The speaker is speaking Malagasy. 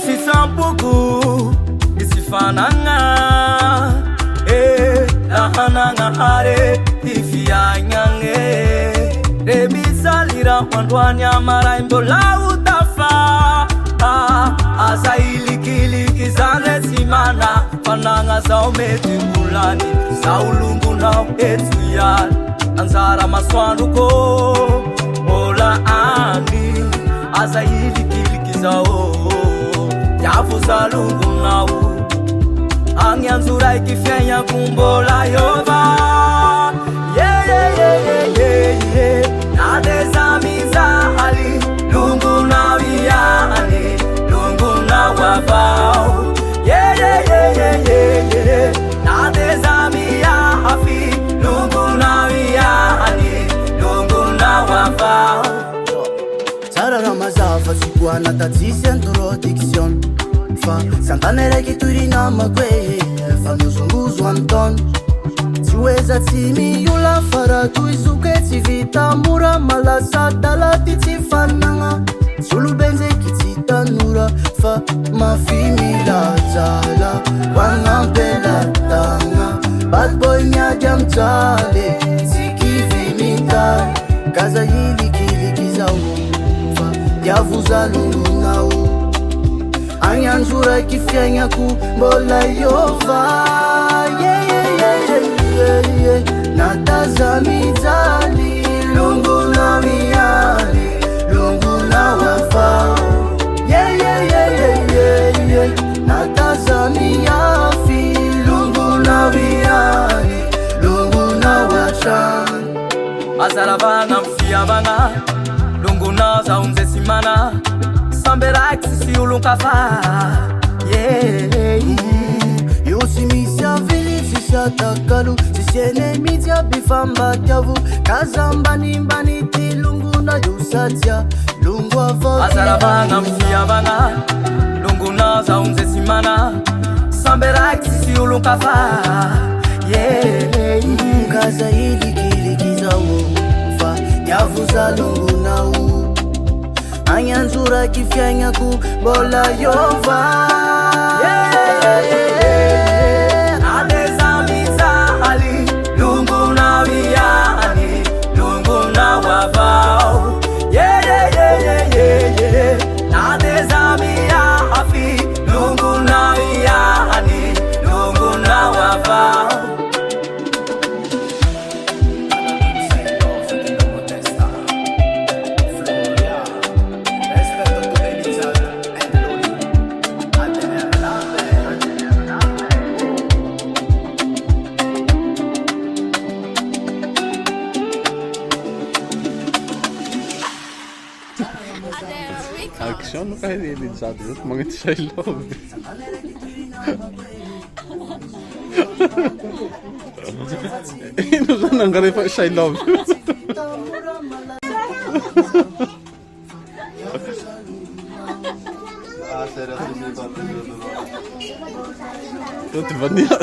Isi sampuku isi fananga lahananga hare ifianyange Rebisalira mwandwanya maraimbo lautafa Azaili kiliki zane simana Pananga zaumeti mulani Saulungu na etuyani Anzara maswanuko Ola ani Azaili kiliki zao Yafu zalungu nao Anyanzura ikifenya kumbola yova Yeah, yeah, yeah, yeah, yeah, yeah Nadezamiza hali Lungu na wiyani Lungu na wafao Yeah, yeah, yeah, yeah, yeah, yeah Nadezamia hafi Lungu na wiyani Lungu na wafao Sara Ramazafa sikuana tatisi introduction Fa santanere kiturina magwe Fa muzunguzu Anton Siweza timi yula faratu izuke tivita mura malasa dalati tifananga Sulu benze kitita nura fa mafimila zala Wangambela tanga Bad boy nyaja mtale Sikivi mitale Kaza hili kilikiza fa Yavuza lungu nao Anyanzura ikifyanya kumbola yova Yeah, yeah, yeah, yeah, yeah Natazamizali Lungu na wiyani Lungu na wafao Yeah, yeah, yeah, yeah, yeah, yeah Natazamiafi Lungu na wiyani Lungu na washani Azaravana mfiavana Lungu na zaunze simana Sambera sisi ulunkafa Yeah Yosimisia vili sisa takalu Sisiene mitia bifamba kyavu Kazambani mbani tilungu na yusatia Lungu avodi Azaravana mfiavana Lungu na zaunze simana Sambera sisi ulunkafa Yeah Kaza hili kilikiza ufa Yavuza lungu na Anyanzura kifyanya kumbola yova Yeah, yeah, yeah, yeah Nadezamiza hali Lungu na wiyani Lungu na wafao Yeah, yeah, yeah, yeah, yeah, yeah Nadezamia hafi Lungu na wiyani Lungu na wafao Action kayo din sa atin. Mga sa ilog. Inusan ang gari pa sa ilog. Ito, diba niya?